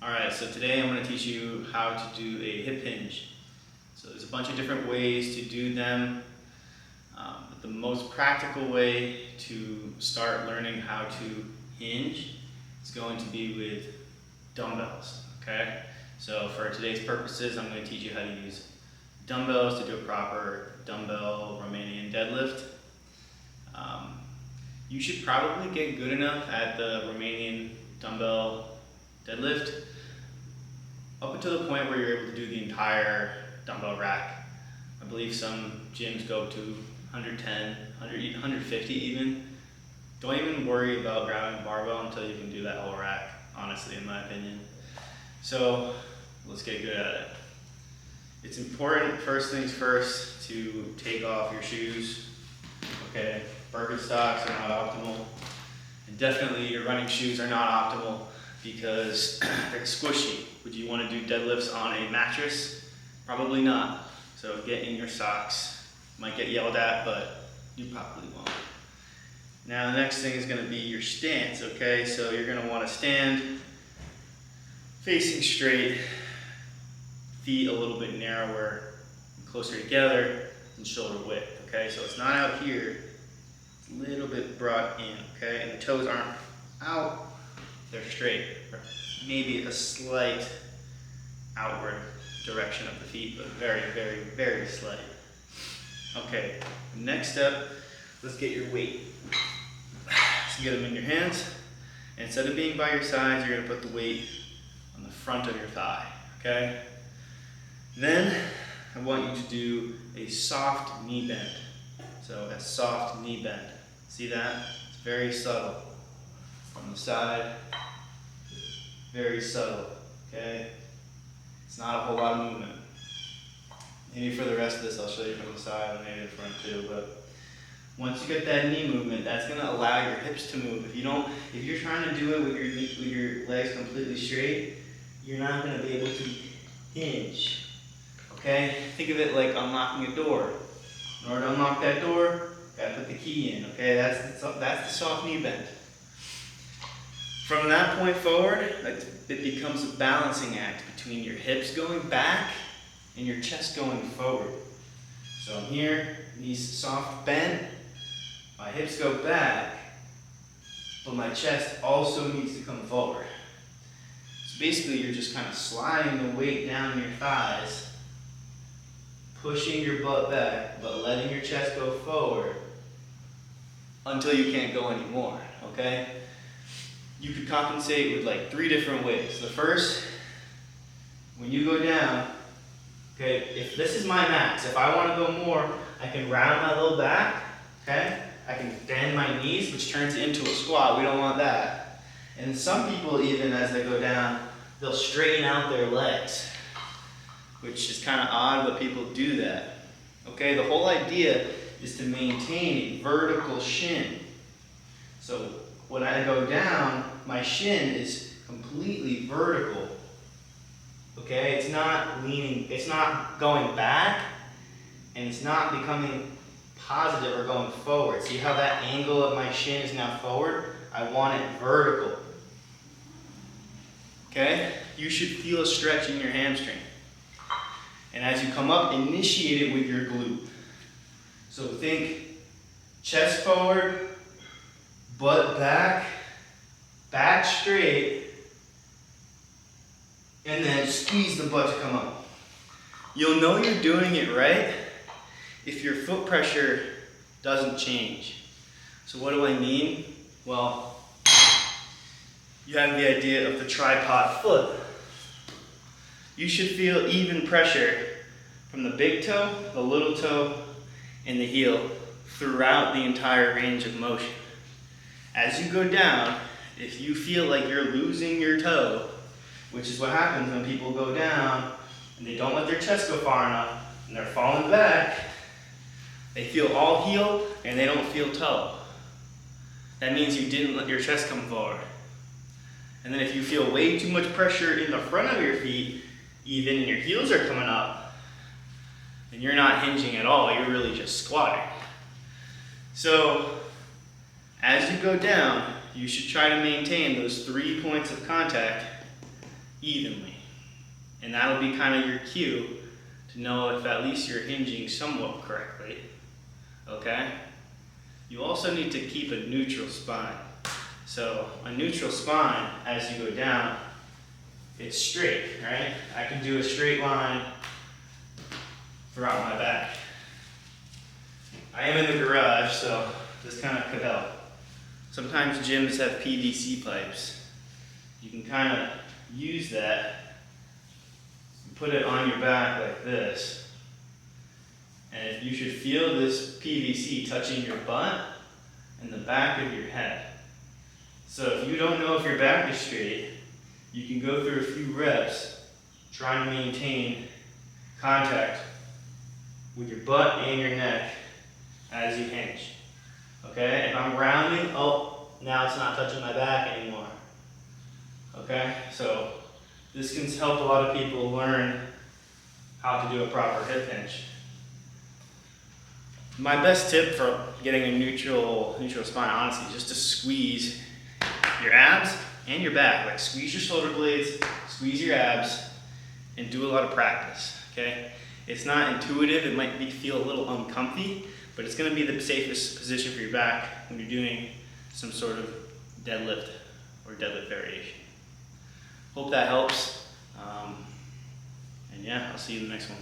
Alright, so today I'm going to teach you how to do a hip hinge. So there's a bunch of different ways to do them. But the most practical way to start learning how to hinge is going to be with dumbbells. Okay? So for today's purposes, I'm going to teach you how to use dumbbells to do a proper dumbbell Romanian deadlift. You should probably get good enough at the Romanian dumbbell deadlift up until the point where you're able to do the entire dumbbell rack. I believe some gyms go to 110, 100, 150 even. Don't even worry about grabbing a barbell until you can do that whole rack, honestly, in my opinion. So let's get good at it. It's important, first things first, to take off your shoes. Okay, Birkenstocks are not optimal. And definitely your running shoes are not optimal because they're squishy. Would you want to do deadlifts on a mattress? Probably not. So get in your socks. Might get yelled at, but you probably won't. Now the next thing is going to be your stance, okay? So you're going to want to stand facing straight, feet a little bit narrower, closer together, and shoulder width, okay? So it's not out here, it's a little bit brought in, okay? And the toes aren't out, they're straight. Maybe a slight outward direction of the feet, but very, very, very slight. Okay, next step, let's get your weight. So get them in your hands, and instead of being by your sides, you're gonna put the weight on the front of your thigh, okay? Then, I want you to do a soft knee bend. So a soft knee bend. See that? It's very subtle. From the side, very subtle, okay? It's not a whole lot of movement. Maybe for the rest of this, I'll show you from the side and maybe the front too, but once you get that knee movement, that's gonna allow your hips to move. If you're trying to do it with your legs completely straight, you're not gonna be able to hinge, okay? Think of it like unlocking a door. In order to unlock that door, you gotta put the key in, okay? That's the soft knee bend. From that point forward, it becomes a balancing act between your hips going back and your chest going forward. So I'm here, knees soft bend, my hips go back, but my chest also needs to come forward. So basically you're just kind of sliding the weight down your thighs, pushing your butt back, but letting your chest go forward until you can't go anymore, okay? You could compensate with like 3 different ways. The first, when you go down, okay, if this is my max, if I want to go more, I can round my low back, okay? I can bend my knees, which turns it into a squat. We don't want that. And some people, even as they go down, they'll straighten out their legs, which is kind of odd, but people do that. Okay, the whole idea is to maintain a vertical shin. So when I go down, my shin is completely vertical. Okay, it's not leaning, it's not going back, and it's not becoming positive or going forward. See how that angle of my shin is now forward? I want it vertical. Okay, you should feel a stretch in your hamstring. And as you come up, initiate it with your glute. So think chest forward, butt back, back straight, and then squeeze the butt to come up. You'll know you're doing it right if your foot pressure doesn't change. So what do I mean? Well, you have the idea of the tripod foot. You should feel even pressure from the big toe, the little toe, and the heel throughout the entire range of motion. As you go down, if you feel like you're losing your toe, which is what happens when people go down and they don't let their chest go far enough and they're falling back, they feel all heel and they don't feel toe. That means you didn't let your chest come forward. And then if you feel way too much pressure in the front of your feet, even and your heels are coming up, then you're not hinging at all, you're really just squatting. So as you go down, you should try to maintain those 3 points of contact evenly. And that'll be kind of your cue to know if at least you're hinging somewhat correctly, okay? You also need to keep a neutral spine. So a neutral spine, as you go down, it's straight, right? I can do a straight line throughout my back. I am in the garage, so this kind of could help. Sometimes gyms have PVC pipes. You can kind of use that and put it on your back like this. And you should feel this PVC touching your butt and the back of your head. So if you don't know if your back is straight, you can go through a few reps trying to maintain contact with your butt and your neck as you hinge. Okay, if I'm rounding, oh, now it's not touching my back anymore. Okay, so this can help a lot of people learn how to do a proper hip hinge. My best tip for getting a neutral spine, honestly, is just to squeeze your abs and your back. Like squeeze your shoulder blades, squeeze your abs, and do a lot of practice, okay? It's not intuitive, it might feel a little uncomfy, but it's gonna be the safest position for your back when you're doing some sort of deadlift or deadlift variation. Hope that helps. And yeah, I'll see you in the next one.